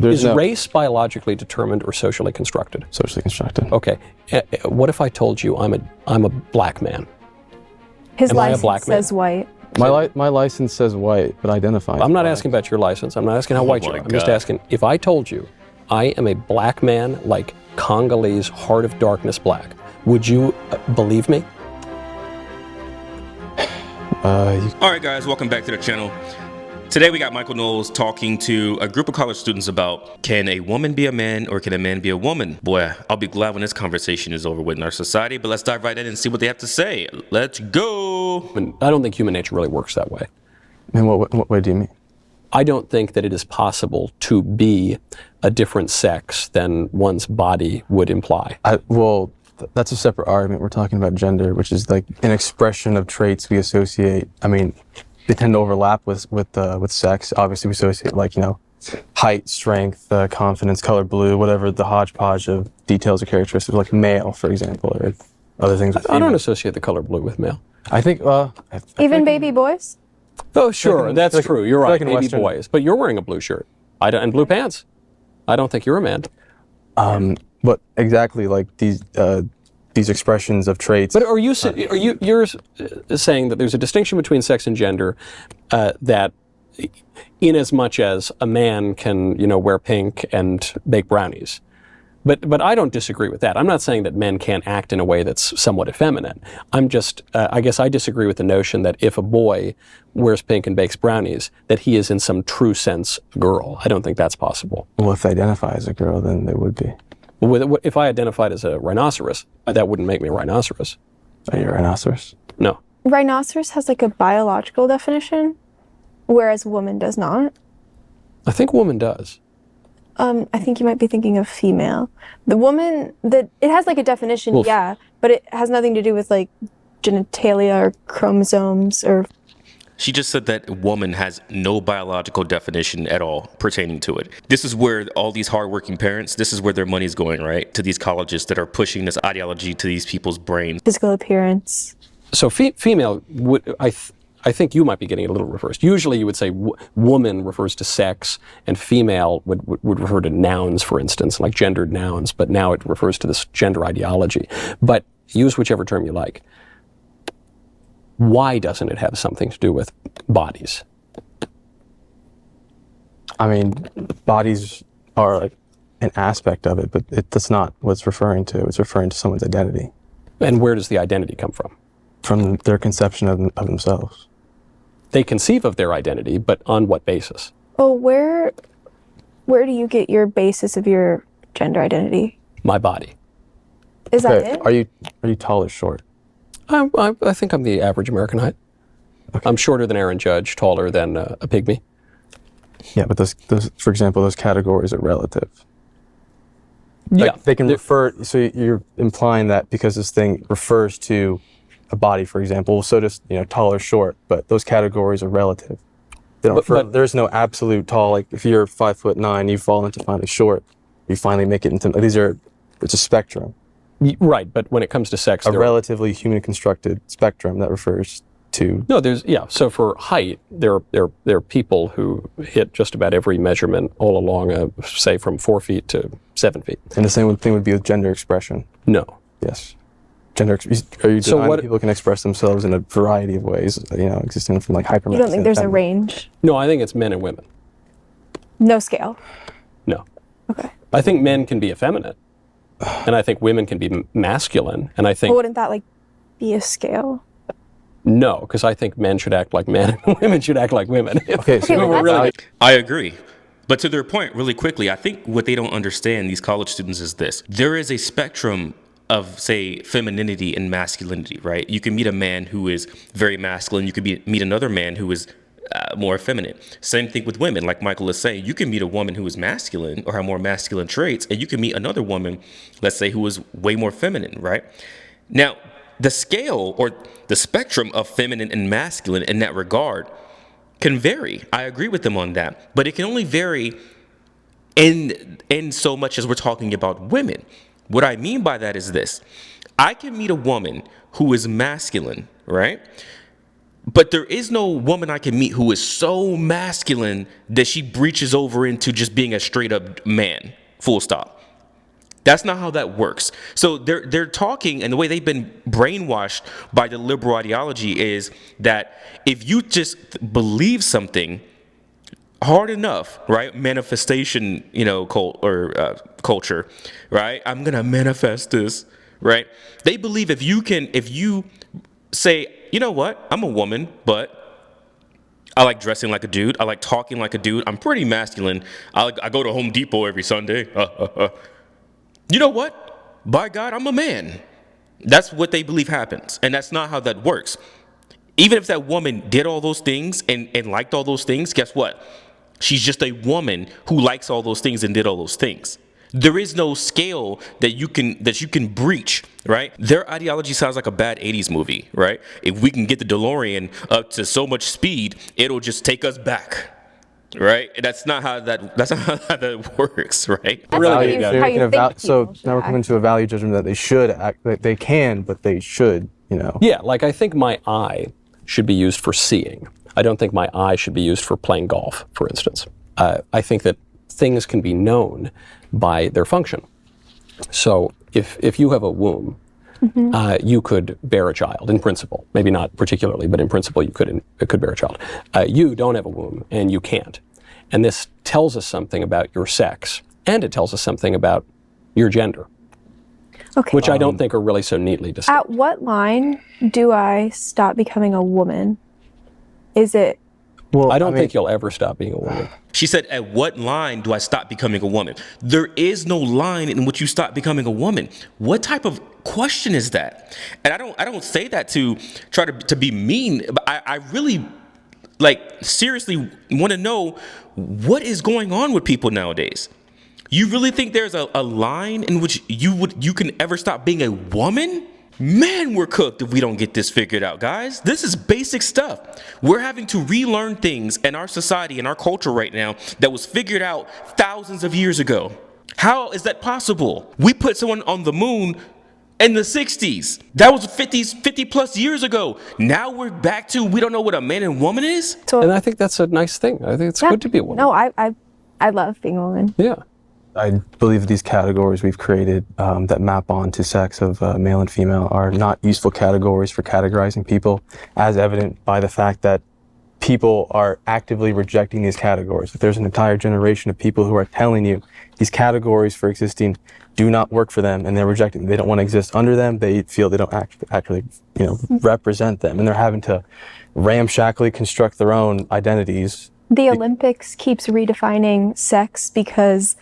Is race biologically determined or socially constructed? Socially constructed. Okay. What if I told you I'm a black man? His Am I a license black man? says white. My license says white, but identifies. I'm not asking about your license. I'm not asking how white you are. I'm just asking, if I told you I am a black man, like Congolese Heart of Darkness black, would you believe me? All right, guys, welcome back to the channel. Today we got Michael Knowles talking to a group of college students about, can a woman be a man or can a man be a woman? Boy, I'll be glad when this conversation is over with in our society, but let's dive right in and see what they have to say. Let's go. I don't think human nature really works that way. In what way do you mean? I don't think that it is possible to be a different sex than one's body would imply. Well, that's a separate argument. We're talking about gender, which is like an expression of traits we associate. I mean, they tend to overlap with sex. Obviously, we associate, like, height, strength, confidence, color blue, whatever the hodgepodge of details or characteristics, like male, for example, or other things. I don't associate the color blue with male. I think Even baby boys? Oh, sure, that's true. You're right, in baby Western boys. But you're wearing a blue shirt and blue pants. I don't think you're a man. But exactly, like these expressions of traits. But you're saying that there's a distinction between sex and gender, that in as much as a man can, wear pink and bake brownies. But I don't disagree with that. I'm not saying that men can't act in a way that's somewhat effeminate. I'm just, I guess I disagree with the notion that if a boy wears pink and bakes brownies, that he is in some true sense a girl. I don't think that's possible. Well, if they identify as a girl, then they would be. If I identified as a rhinoceros, that wouldn't make me a rhinoceros. Are you a rhinoceros? No. Rhinoceros has like a biological definition, whereas woman does not. I think woman does. I think you might be thinking of female. The woman, it has like a definition, Well, yeah, but it has nothing to do with like genitalia or chromosomes or... She just said that woman has no biological definition at all pertaining to it. This is where all these hardworking parents, this is where their money's going, right? To these colleges that are pushing this ideology to these people's brains. Physical appearance. So female, I think you might be getting it a little reversed. Usually you would say woman refers to sex and female would refer to nouns, for instance, like gendered nouns, but now it refers to this gender ideology. But use whichever term you like. Why doesn't it have something to do with bodies? I mean, bodies are like an aspect of it, but that's not what it's referring to. It's referring to someone's identity. And where does the identity come from? From their conception of themselves. They conceive of their identity, but on what basis? Oh, where do you get your basis of your gender identity? My body. Is that it? Are you tall or short? I think I'm the average American height. Okay. I'm shorter than Aaron Judge, taller than a pygmy. Yeah, but those, for example, those categories are relative. Yeah. Like they can refer, so you're implying that because this thing refers to a body, for example, so does, tall or short, but those categories are relative. They don't refer, there's no absolute tall, like if you're 5'9", you fall into finally short, you finally make it into, it's a spectrum. Right, but when it comes to sex, a relatively human constructed spectrum that refers to... No, so for height, there are people who hit just about every measurement all along, say from 4 feet to 7 feet. And the same thing would be with gender expression. No. Yes. Are you denying that people can express themselves in a variety of ways, existing from like hypermasculine? You don't think there's a range? No, I think it's men and women. No scale? No. Okay. I think men can be effeminate, and I think women can be masculine, and I think... Well, wouldn't that be a scale? No, because I think men should act like men and women should act like women. Okay, so I agree. But to their point, really quickly, I think what they don't understand, these college students, is this. There is a spectrum of, say, femininity and masculinity, right? You can meet a man who is very masculine. You could meet another man who is more effeminate. Same thing with women. Like Michael is saying, you can meet a woman who is masculine or have more masculine traits, and you can meet another woman, let's say, who is way more feminine, right? Now, the scale or the spectrum of feminine and masculine in that regard can vary. I agree with them on that. But it can only vary in so much as we're talking about women. What I mean by that is this. I can meet a woman who is masculine, right? But there is no woman I can meet who is so masculine that she breaches over into just being a straight up man. Full stop. That's not how that works. So they're talking, and the way they've been brainwashed by the liberal ideology is that if you just believe something hard enough, right? Manifestation, culture, right? I'm gonna manifest this, right? They believe if you say, you know what, I'm a woman, but I like dressing like a dude. I like talking like a dude. I'm pretty masculine. I go to Home Depot every Sunday. You know what? By God, I'm a man. That's what they believe happens. And that's not how that works. Even if that woman did all those things and liked all those things, guess what? She's just a woman who likes all those things and did all those things. There is no scale that you can breach, right? Their ideology sounds like a bad 80s movie, right? If we can get the DeLorean up to so much speed, it'll just take us back. Right? That's not how that works, right? That's Really how good. you, how you think So people should now we're coming act. to a value judgment that they should act, that they can, but they should, Yeah, like I think my eye should be used for seeing. I don't think my eye should be used for playing golf, for instance. I think that things can be known by their function. So if you have a womb, you could bear a child in principle. Maybe not particularly, but in principle you could bear a child. You don't have a womb, and you can't. And this tells us something about your sex, and it tells us something about your gender, Okay. which I don't think are really so neatly distinct. At what line do I stop becoming a woman? Is it Well, I don't think you'll ever stop being a woman. She said, at what line do I stop becoming a woman? There is no line in which you stop becoming a woman. What type of question is that? And I don't say that to try to be mean, but I really seriously want to know what is going on with people nowadays. You really think there's a line in which you can ever stop being a woman? Man, we're cooked if we don't get this figured out, guys. This is basic stuff. We're having to relearn things in our society, in our culture right now that was figured out thousands of years ago. How is that possible? We put someone on the moon in the 60s. That was 50 plus years ago. Now we're back to we don't know what a man and woman is? so? And I think that's a nice thing. I think it's Yeah. good to be a woman. No, I love being a woman. Yeah. I believe these categories we've created that map onto sex of male and female are not useful categories for categorizing people, as evident by the fact that people are actively rejecting these categories. If there's an entire generation of people who are telling you these categories for existing do not work for them, and they're rejecting them. They don't want to exist under them. They feel they don't actually represent them, and they're having to ramshackly construct their own identities. The Olympics keeps redefining sex because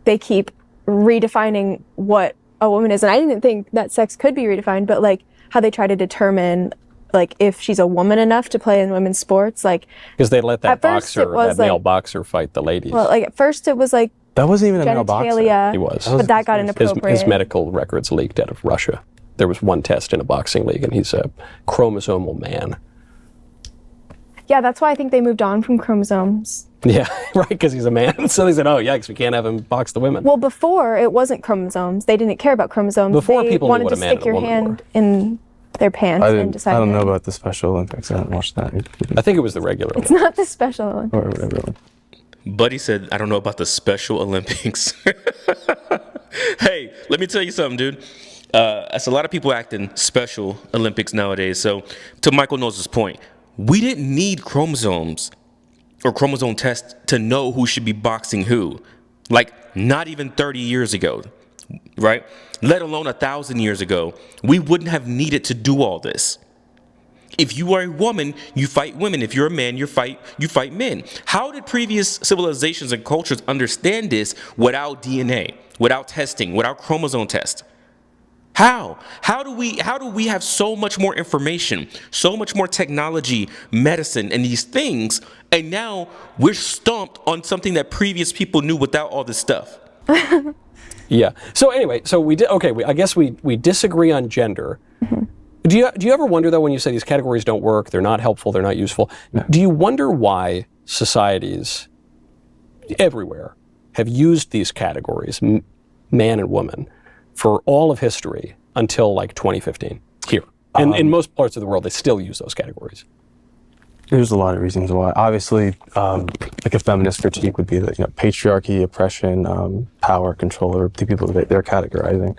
they keep redefining what a woman is. And I didn't think that sex could be redefined, but like how they try to determine like if she's a woman enough to play in women's sports, like Because they let that At first it was male like- boxer fight the ladies. well, like at first it was like That wasn't even a male boxer. genitalia, He was. but that got inappropriate. His medical records leaked out of Russia. There was one test in a boxing league, and he's a chromosomal man. Yeah, that's why I think they moved on from chromosomes. Yeah, right, because he's a man. So they said, oh, yikes, we can't have him box the women. Well, before it wasn't chromosomes. They didn't care about chromosomes. Before they people knew wanted what to a man stick and a your woman hand in their pants I and decide. don't know about the Special Olympics. I didn't watch that I think it was the regular It's one. not the special one. or whatever. Buddy said, I don't know about the Special Olympics. Hey, let me tell you something, dude. That's a lot of people acting Special Olympics nowadays. So, to Michael Knowles' point, we didn't need chromosomes or chromosome tests to know who should be boxing who. Like, not even 30 years ago, right? Let alone 1,000 years ago. We wouldn't have needed to do all this. If you are a woman, you fight women. If you're a man, you fight men. How did previous civilizations and cultures understand this without DNA, without testing, without chromosome test? How? How do we have so much more information, so much more technology, medicine, and these things, and now we're stumped on something that previous people knew without all this stuff? Yeah. So anyway, so we did. Okay, I guess we disagree on gender. Do you ever wonder though when you say these categories don't work, they're not helpful, they're not useful? No. Do you wonder why societies everywhere have used these categories, man and woman, for all of history until like 2015 here? And in most parts of the world, they still use those categories. There's a lot of reasons why. Obviously, like a feminist critique would be that, patriarchy, oppression, power, control are the people that they're categorizing.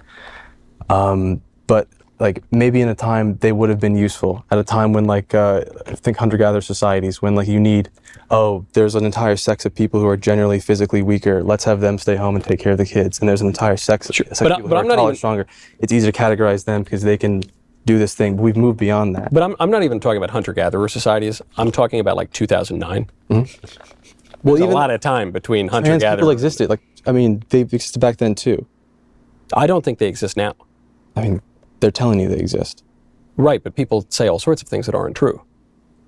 But like maybe in a time they would have been useful, at a time when I think hunter-gatherer societies, when you need, there's an entire sex of people who are generally physically weaker, let's have them stay home and take care of the kids. And there's an entire sex of people who are taller, stronger. It's easy to categorize them because they can do this thing, but we've moved beyond that. But I'm not even talking about hunter-gatherer societies. I'm talking about 2009. Mm-hmm. Well, even a lot of time between hunter-gatherer. People existed. They existed back then too. I don't think they exist now. I mean, they're telling you they exist. Right, but people say all sorts of things that aren't true.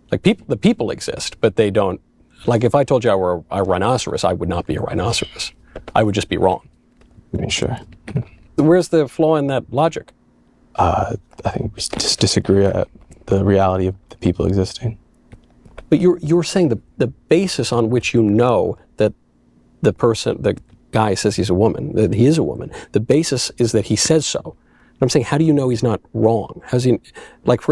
The people exist, but they don't. If I told you I were a rhinoceros, I would not be a rhinoceros. I would just be wrong. I mean, sure. Where's the flaw in that logic? I think we just disagree at the reality of the people existing. But you're saying the basis on which you know that the guy says he's a woman, that he is a woman, the basis is that he says so. I'm saying, how do you know he's not wrong? How's he,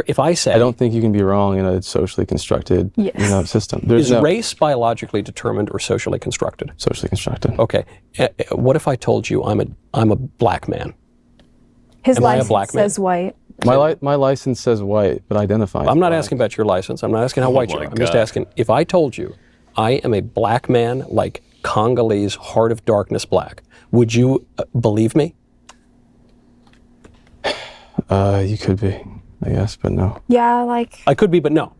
if I say... I don't think you can be wrong in a socially constructed system. Is race biologically determined or socially constructed? Socially constructed. Okay. What if I told you I'm a black man? His license says white. My license says white, but identifies I'm not black. asking about your license. I'm not asking how white you are. I'm just asking, if I told you I am a black man, like Congolese, heart of darkness black, would you believe me? You could be, I guess, but no. Yeah, I could be, but no.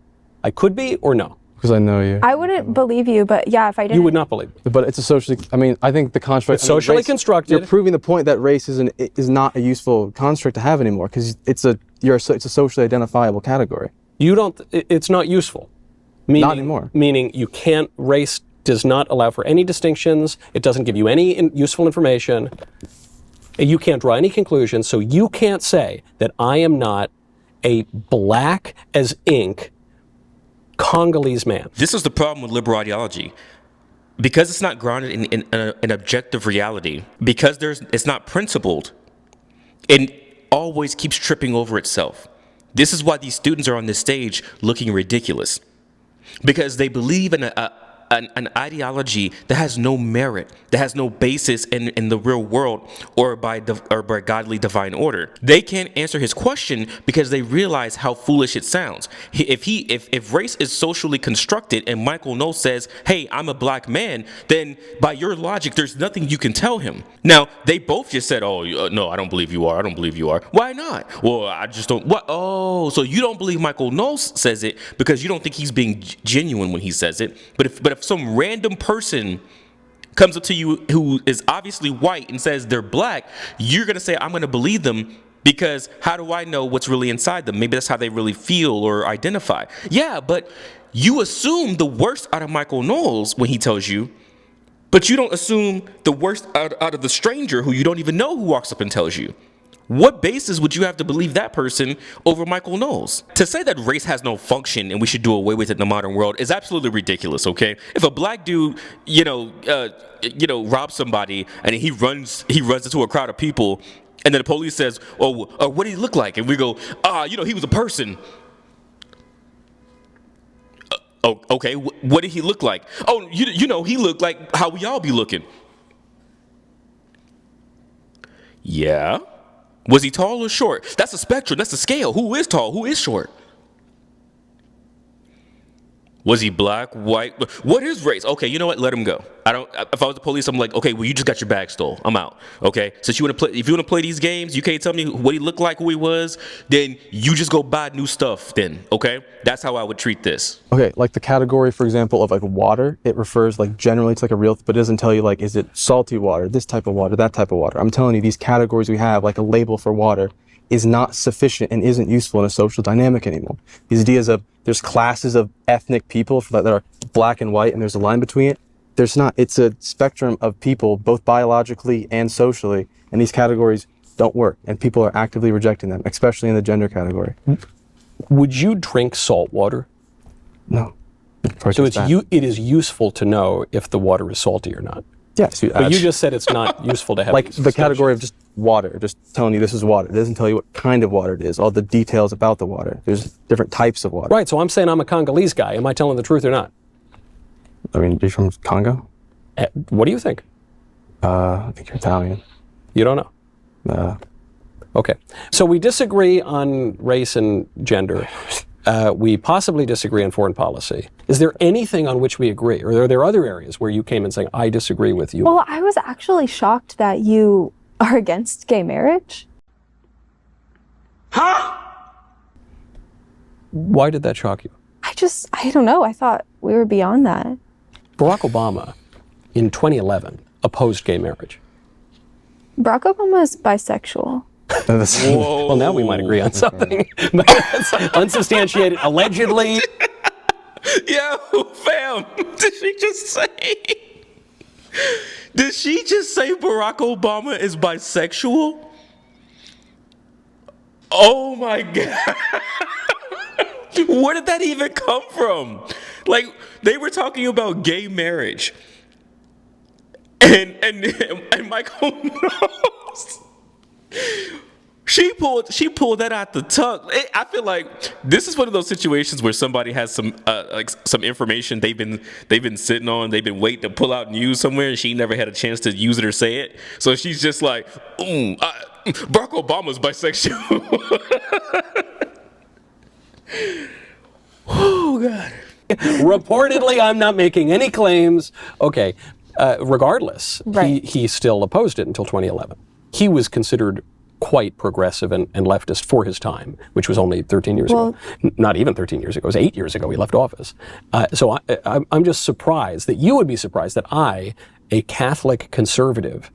I could be or no. Because I know you. I wouldn't believe you, but yeah, if I didn't. You would not believe me. But it's a socially, I think the construct. It's socially constructed. You're proving the point that race is not a useful construct to have anymore, because it's a socially identifiable category. It's not useful. Not anymore. Meaning race does not allow for any distinctions. It doesn't give you any useful information. You can't draw any conclusions, so you can't say that I am not a black as ink Congolese man. This is the problem with liberal ideology. Because it's not grounded in an objective reality, because it's not principled, it always keeps tripping over itself. This is why these students are on this stage looking ridiculous. Because they believe in an ideology that has no merit, that has no basis in the real world or by godly divine order. They can't answer his question because they realize how foolish it sounds. If race is socially constructed and Michael Knowles says, "Hey, I'm a black man," then by your logic, there's nothing you can tell him. Now, they both just said, "Oh, no, I don't believe you are. I don't believe you are." Why not? Well, I just don't. What? Oh, so you don't believe Michael Knowles says it because you don't think he's being genuine when he says it. But if some random person comes up to you who is obviously white and says they're black, you're going to say, I'm going to believe them because how do I know what's really inside them? Maybe that's how they really feel or identify. Yeah, but you assume the worst out of Michael Knowles when he tells you, but you don't assume the worst out of the stranger who you don't even know who walks up and tells you. What basis would you have to believe that person over Michael Knowles? To say that race has no function and we should do away with it in the modern world is absolutely ridiculous, okay? If a black dude, robs somebody and he runs into a crowd of people and then the police says, what did he look like? And we go, he was a person. Okay, what did he look like? Oh, he looked like how we all be looking. Yeah. Was he tall or short? That's a spectrum. That's a scale. Who is tall? Who is short? Was he black, white? What is race? Okay, you know what? Let him go. If I was the police, I'm like, okay, well, you just got your bag stole. I'm out. Okay, since if you want to play these games, you can't tell me what he looked like, who he was. Then you just go buy new stuff. Then, okay, that's how I would treat this. Okay, like the category, for example, of water, it refers generally to a real, but it doesn't tell you is it salty water, this type of water, that type of water. I'm telling you, these categories we have, a label for water, is not sufficient and isn't useful in a social dynamic anymore. These ideas of there's classes of ethnic people that are black and white and there's a line between it. There's not. It's a spectrum of people, both biologically and socially, and these categories don't work, and people are actively rejecting them, especially in the gender category. Would you drink salt water? No. So it is useful to know if the water is salty or not. Yes, But you just said it's not useful to have like these the category of distinctions. just water, just telling you this is water. It doesn't tell you what kind of water it is, all the details about the water. There's different types of water. Right, so I'm saying I'm a Congolese guy. Am I telling the truth or not? I mean, you're from Congo? What do you think? I think you're Italian. You don't know. Okay, so we disagree on race and gender. We possibly disagree on foreign policy. Is there anything on which we agree? Or are there other areas where you came in saying, I disagree with you? Well, I was actually shocked that you are against gay marriage. Why did that shock you? I don't know. I thought we were beyond that. Barack Obama, in 2011, opposed gay marriage. Barack Obama is bisexual. Well, now we might agree on something. But that's unsubstantiated. Allegedly. Yo, fam, did she just say? Did she just say Barack Obama is bisexual? Oh my God. Where did that even come from? Like, they were talking about gay marriage. And Michael Knowles, she pulled that out the tuck. I feel like this is one of those situations where somebody has some information they've been sitting on, they've been waiting to pull out and use somewhere, and she never had a chance to use it or say it. So she's just like, Barack Obama's bisexual. Oh God. Reportedly, I'm not making any claims. Okay. Regardless, Right. he still opposed it until 2011. He was considered quite progressive and leftist for his time, which was only 13 years ago. Not even 13 years ago. It was 8 years ago he left office. So I'm just surprised that you would be surprised that I, a Catholic conservative,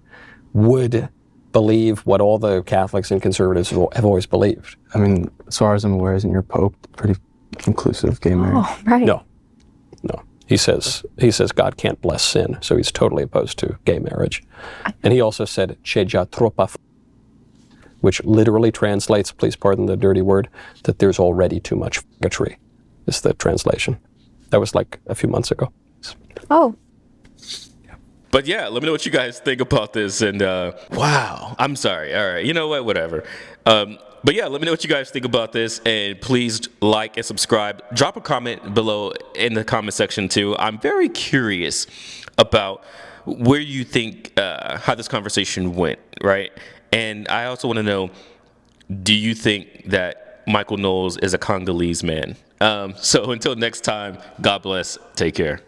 would believe what all the Catholics and conservatives have always believed. I mean, as far as I'm aware, isn't your Pope pretty inclusive of gay marriage? Oh, right. No. He says God can't bless sin, so he's totally opposed to gay marriage. And he also said "c'è già troppa," which literally translates, please pardon the dirty word, that there's already too much bigotry, is the translation. That was like a few months ago. Oh, But yeah, let me know what you guys think about this. And wow, I'm sorry. All right, you know what? Whatever. But yeah, let me know what you guys think about this, and please like and subscribe. Drop a comment below in the comment section too. I'm very curious about where you think how this conversation went, right? And I also want to know, do you think that Michael Knowles is a Congolese man? So until next time, God bless. Take care.